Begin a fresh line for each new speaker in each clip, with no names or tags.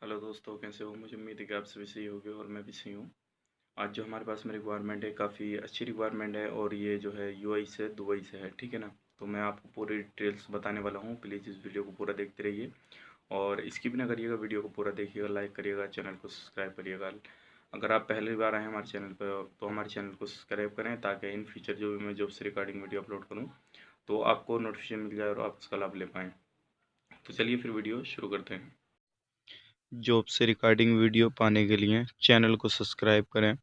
Hello दोस्तों, कैसे हो? मुझे उम्मीद है कि आप सभी सही होंगे और मैं भी सही हूँ। आज जो हमारे पास में रिक्वायरमेंट है, काफ़ी अच्छी रिक्वायरमेंट है और ये जो है यूएई से दुबई से है, ठीक है ना? तो मैं आपको पूरी डिटेल्स बताने वाला हूँ। प्लीज़ इस वीडियो को पूरा देखते रहिए और स्किप ना करिएगा, वीडियो को पूरा देखिएगा, लाइक करिएगा, चैनल को सब्सक्राइब करिएगा। अगर आप पहली बार आए हमारे चैनल पर तो हमारे चैनल को सब्सक्राइब करें, ताकि इन फ्यूचर जो भी मैं जॉब से रिगार्डिंग वीडियो अपलोड करूँ तो आपको नोटिफिकेशन मिल जाए और आप उसका लाभ ले पाएँ। तो चलिए फिर वीडियो शुरू करते हैं। जॉब से रिकॉर्डिंग वीडियो पाने के लिए चैनल को सब्सक्राइब करें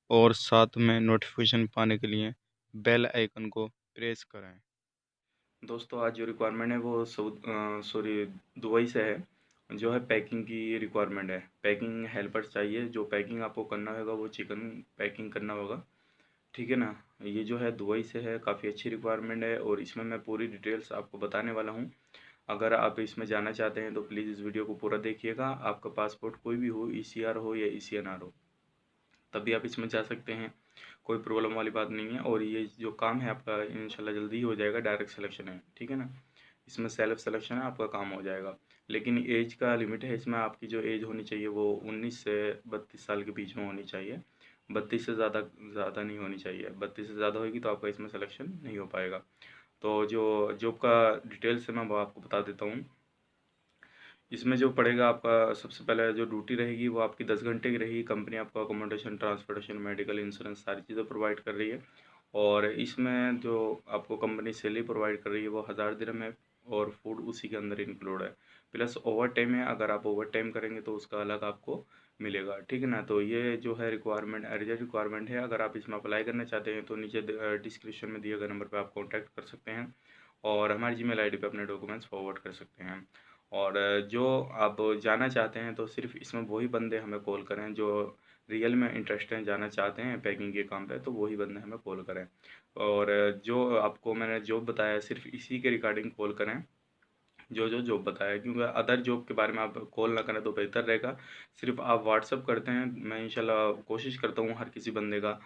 और साथ में नोटिफिकेशन पाने के लिए बेल आइकन को प्रेस करें। दोस्तों, आज जो रिक्वायरमेंट है वो दुबई से है। जो है पैकिंग की रिक्वायरमेंट है। पैकिंग हेल्पर चाहिए। जो पैकिंग आपको करना होगा वो चिकन पैकिंग करना होगा, ठीक है ना? ये जो है दुबई से है, काफ़ी अच्छी रिक्वायरमेंट है और इसमें मैं पूरी डिटेल्स आपको बताने वाला हूँ। अगर आप इसमें जाना चाहते हैं तो प्लीज़ इस वीडियो को पूरा देखिएगा। आपका पासपोर्ट कोई भी हो, ईसीआर हो या ईसीएनआर हो, तभी आप इसमें जा सकते हैं। कोई प्रॉब्लम वाली बात नहीं है और ये जो काम है आपका इंशाल्लाह जल्दी ही हो जाएगा। डायरेक्ट सिलेक्शन है, ठीक है ना? इसमें सेल्फ सिलेक्शन है, आपका काम हो जाएगा। लेकिन एज का लिमिट है इसमें। आपकी जो एज होनी चाहिए वो 19 से 32 साल के बीच में होनी चाहिए। 32 से ज़्यादा ज़्यादा नहीं होनी चाहिए। 32 से ज़्यादा होगी तो आपका इसमें सिलेक्शन नहीं हो पाएगा। तो जो जॉब का डिटेल्स है मैं वो आपको बता देता हूँ। इसमें जो पड़ेगा आपका, सबसे पहले जो ड्यूटी रहेगी वो आपकी 10 घंटे की रहेगी। कंपनी आपको अकोमोडेशन, ट्रांसपोर्टेशन, मेडिकल इंश्योरेंस सारी चीज़ें प्रोवाइड कर रही है और इसमें जो आपको कंपनी सैलरी प्रोवाइड कर रही है वो 1000 दिरहम है और फूड उसी के अंदर इंक्लूड है। प्लस ओवर टाइम है, अगर आप ओवर टाइम करेंगे तो उसका अलग आपको मिलेगा, ठीक है ना? तो ये जो है रिक्वायरमेंट अर्जेंट रिक्वायरमेंट है। अगर आप इसमें अप्लाई करना चाहते हैं तो नीचे डिस्क्रिप्शन में दिए गए नंबर पर आप कॉन्टैक्ट कर सकते हैं और हमारी जीमेल आईडी पे अपने डॉक्यूमेंट्स फॉरवर्ड कर सकते हैं। और जो आप जाना चाहते हैं तो सिर्फ इसमें वही बंदे हमें कॉल करें जो रियल में इंटरेस्ट हैं, जाना चाहते हैं पैकिंग के काम पे, तो वही बंदे हमें कॉल करें। और जो आपको मैंने जॉब बताया सिर्फ इसी के रिगार्डिंग कॉल करें, जो जो जॉब बताया, क्योंकि अदर जॉब के बारे में आप कॉल ना करें तो बेहतर रहेगा। सिर्फ आप व्हाट्सअप करते हैं, मैं इंशाल्लाह कोशिश करता हूँ हर किसी बंदे का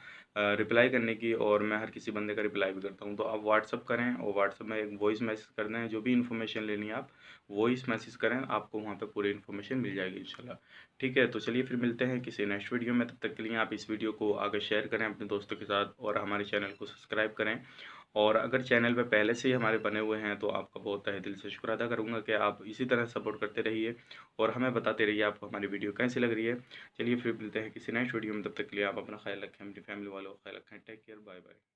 रिप्लाई करने की और मैं हर किसी बंदे का रिप्लाई भी करता हूँ। तो आप व्हाट्सअप करें और व्हाट्सअप में एक वॉइस मैसेज कर दें। जो भी इन्फॉर्मेशन लेनी है आप वॉइस मैसेज करें, आपको वहाँ पे पूरी इन्फॉर्मेशन मिल जाएगी इंशाल्लाह। ठीक है, तो चलिए फिर मिलते हैं किसी नेक्स्ट वीडियो में। तब तक के लिए आप इस वीडियो को आगे शेयर करें अपने दोस्तों के साथ और हमारे चैनल को सब्सक्राइब करें। और अगर चैनल पे पहले से ही हमारे बने हुए हैं तो आपका बहुत तहे दिल से शुक्र अदा करूँगा कि आप इसी तरह सपोर्ट करते रहिए और हमें बताते रहिए आपको हमारी वीडियो कैसी लग रही है। चलिए फिर मिलते हैं किसी नेक्स्ट वीडियो में। तब तक के लिए आप अपना ख्याल रखें, अपनी फैमिली वालों का ख्याल रखें। Take care, bye bye.